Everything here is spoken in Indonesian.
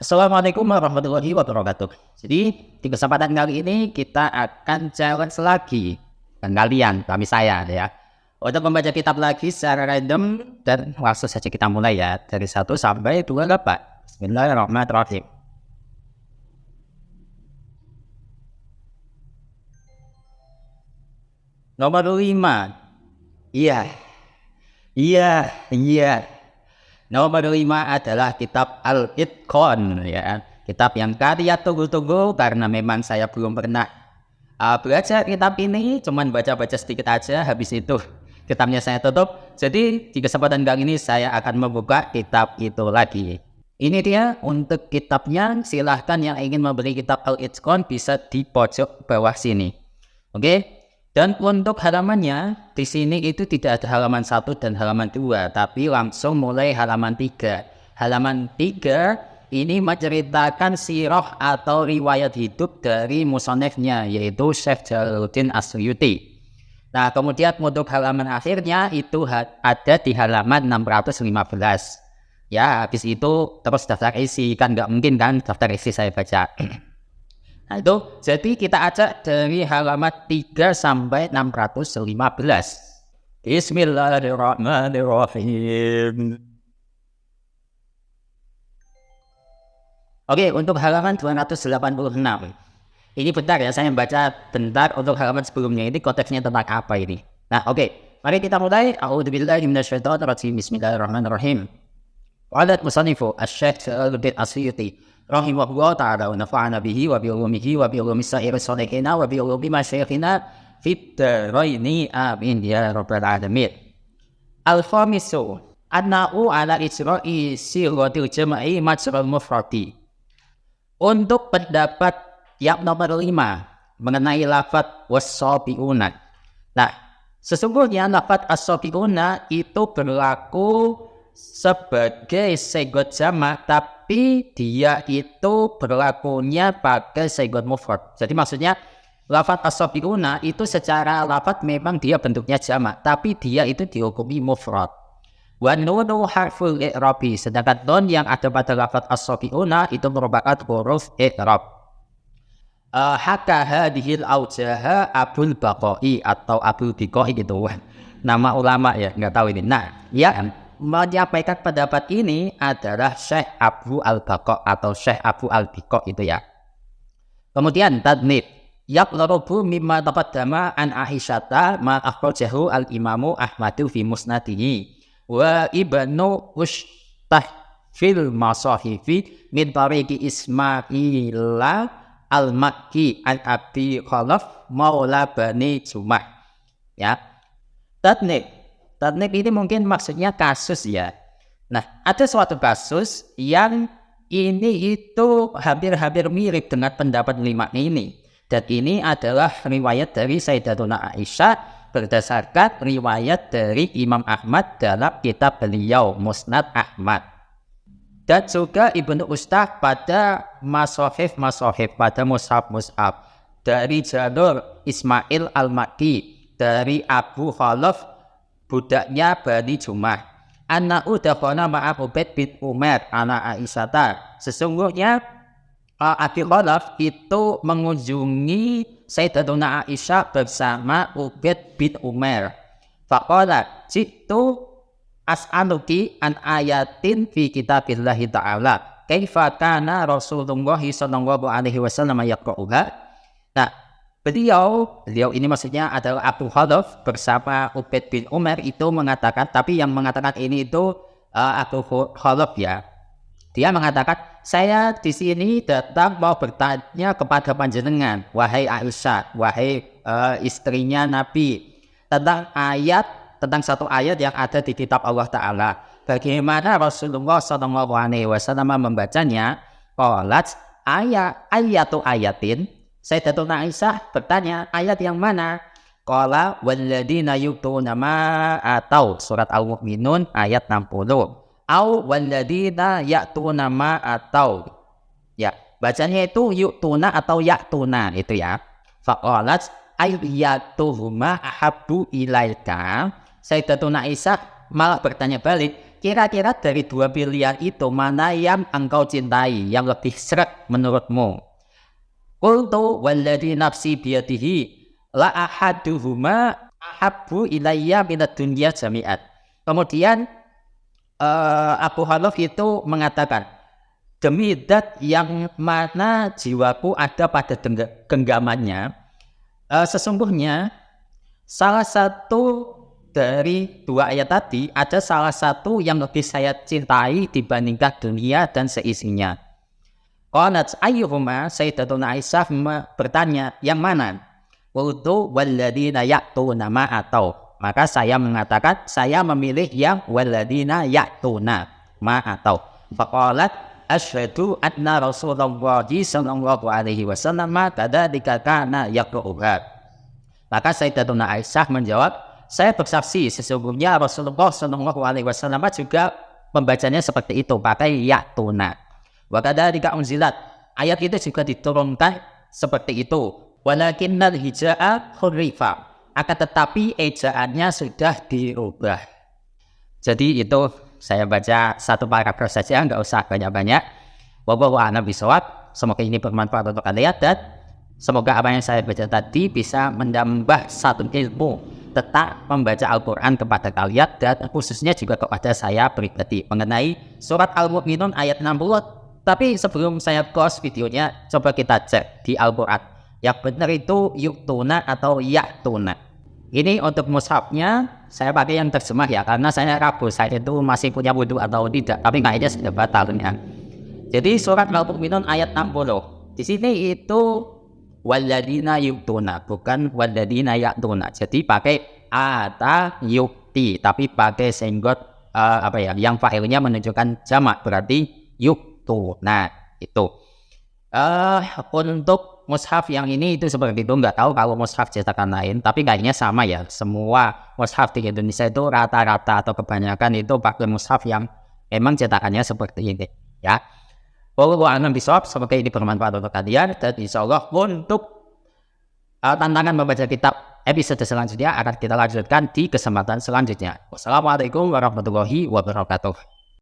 Assalamualaikum warahmatullahi wabarakatuh. Jadi di kesempatan kali ini kita akan challenge lagi dengan kalian, saya ya. Untuk membaca kitab lagi secara random dan langsung saja kita mulai ya dari 1 sampai 28. Bismillahirrahmanirrahim. Nomor 5. Iya. Iya, iya. Nomor 5 adalah kitab Al-Itqan ya. Kitab yang karya tunggu-tunggu karena memang saya belum pernah belajar kitab ini, cuman baca-baca sedikit aja, habis itu kitabnya saya tutup. Jadi di kesempatan kali ini saya akan membuka kitab itu lagi. Ini dia untuk kitabnya, silahkan yang ingin membeli kitab Al-Itqan bisa di pojok bawah sini. Oke? Dan untuk halamannya, di sini itu tidak ada halaman 1 dan halaman 2, tapi langsung mulai halaman 3. Halaman 3 ini menceritakan sirah atau riwayat hidup dari musonefnya, yaitu Syekh Jalaluddin As-Suyuti. Nah, kemudian untuk halaman akhirnya itu ada di halaman 615. Ya, habis itu terus daftar isi, kan nggak mungkin kan daftar isi saya baca. Nah itu, jadi kita acak dari halaman 3 sampai 615. Bismillahirrahmanirrahim. Oke, untuk halaman 286. Ini bentar ya, saya baca bentar untuk halaman sebelumnya. Ini konteksnya tentang apa ini? Nah, oke. Mari kita mulai. A'udzubillahi minasyaitonirrajim. Bismillahirrahmanirrahim. Qalat musannifu Asy-Syaikh Jalaluddin As-Suyuti rahimahullah ta'ala wa nafa'ana bihi wa bi ulumihi wa bi ulumi sa'iri salihina wa bi ulumi masyayikhina fid dharaini amin ya rabbal alamin. Al-khamisu anna'u ala ijra'i sighatil jam'i majral mufradi. Untuk pendapat yang nomor 5 mengenai lafaz was-sabiuna. Nah, sesungguhnya lafaz as-sabiuna itu berlaku sebagai sigot jamak, tapi dia itu berlakunya pakai sigot mufrad. Jadi maksudnya lafaz as-sabiuna itu secara lafaz memang dia bentuknya jamak, tapi dia itu dihukumi mufrad. Wa nunu harful i'rabi, sedangkan nun yang ada pada lafaz as-sabiuna itu merupakan huruf i'rab. Haka hadhil aujaha Abul Baqai atau Abul Biqai gitu. Nama ulama ya, nggak tahu ini. Nah, ya menyampaikan pendapat ini adalah Syekh Abu Al-Baqa atau Syekh Abu Al-Biqa itu ya. Kemudian tadnib yaqlarubu mimma taqaddama an Aisyata ma akhrajahu al-Imamu Ahmadu fi musnadihi wa Ibnu Ustah fil masahifi min tariqi Ismaila al-Makki an Abi Khalaf maula Bani Jumah ya. Tadnib ini mungkin maksudnya kasus ya. Nah, ada suatu kasus yang ini itu hampir-hampir mirip dengan pendapat 5 ini. Dan ini adalah riwayat dari Sayyidatuna Aisyah berdasarkan riwayat dari Imam Ahmad dalam kitab beliau Musnad Ahmad. Dan juga Ibnu Ustah pada masahif pada mushaf dari jalur Ismail al-Makki dari Abu Khalaf budaknya Bani Jumah. Anna udakona ma'ab Ubaid bin Umar anak Aisyata. Sesungguhnya Abi Khalaf itu mengunjungi Sayyidatuna Aisyah bersama Ubaid bin Umar. Faqala jitu as'aluki an ayatin fi kitabillahi ta'ala kaifa kana Rasulullah sallallahu alaihi wasallam yaqra'uha. Nah, Beliau ini maksudnya adalah Abu Khalaf bersama Ubaid bin Umar itu mengatakan, tapi yang mengatakan ini itu Abu Khalaf ya. Dia mengatakan, saya di sini datang mau bertanya kepada panjenengan, wahai Aisyah, wahai istrinya Nabi, tentang satu ayat yang ada di kitab Allah Ta'ala. Bagaimana Rasulullah SAW membacanya? Qalat ayatu ayatin. Sayyidatuna Aisyah bertanya, ayat yang mana? Qala walladzina yu'tuna ma atau surat Al-Mu'minun ayat 60. Au walladzina ya'tuna ma atau. Ya, bacanya itu yu'tuna atau ya'tuna itu ya. Faqalat ayyatuhuma ahabbu ilaika. Sayyidatuna Aisyah malah bertanya balik, kira-kira dari dua pilihan itu mana yang engkau cintai, yang lebih seret menurutmu? Qultu walladzi nafsi biyadihi la ahaduhuma ahabbu ilayya minad dunya jami'at. Kemudian Abu Hanif itu mengatakan, demi zat yang mana jiwaku ada pada genggamannya, sesungguhnya salah satu dari dua ayat tadi ada salah satu yang lebih saya cintai dibandingkan dunia dan seisinya. Qalat ayyuhuma, Sayyidatuna Aisyah bertanya, yang mana? Qultu walladzina ya'tuna ma atau. Maka saya mengatakan saya memilih yang walladzina ya'tuna ma atau. Faqalat asyhadu anna Rasulullah sallallahu alaihi wasallam kadzalika kana yaqra'uha. Maka Sayyidatuna Aisyah menjawab, saya bersaksi sesungguhnya Rasulullah sallallahu alaihi wasallam juga membacanya seperti itu, pakai ya'tuna. Wa kadzalika unzilat. Ayat itu juga diturunkan seperti itu. Walakinnal hijaa hurrifa. Akan tetapi ejaannya sudah dirubah. Jadi itu saya baca satu paragraf saja, nggak usah banyak-banyak. Wallahu a'lam bishawab. Semoga ini bermanfaat untuk kalian dan semoga apa yang saya baca tadi bisa menambah satu ilmu tentang membaca Al-Quran kepada kalian dan khususnya juga kepada saya pribadi mengenai surat Al-Mu'minun ayat 60. Tapi sebelum saya close videonya, coba kita cek di Al-Quran. Yang benar itu yuktuna atau yaktuna. Ini untuk mushafnya saya pakai yang terjemah ya, karena saya ragu saya itu masih punya wudu atau tidak. Tapi kayaknya sudah batalnya. Jadi surat Al-Mu'minun ayat 60. Di sini itu walladzina yuktuna, bukan walladzina yaktuna. Jadi pakai ata yukti, tapi pakai senggot yang fa'ilnya menunjukkan jamak, berarti yuktuna itu. Untuk mushaf yang ini itu seperti itu, nggak tahu kalau mushaf cetakan lain, tapi kayaknya sama ya. Semua mushaf di Indonesia itu rata-rata atau kebanyakan itu pakai mushaf yang memang cetakannya seperti ini ya. Wallahu a'lam bishawab. Semoga ini bermanfaat untuk kalian dan insyaallah untuk tantangan membaca kitab episode selanjutnya akan kita lanjutkan di kesempatan selanjutnya. Wassalamualaikum warahmatullahi wabarakatuh.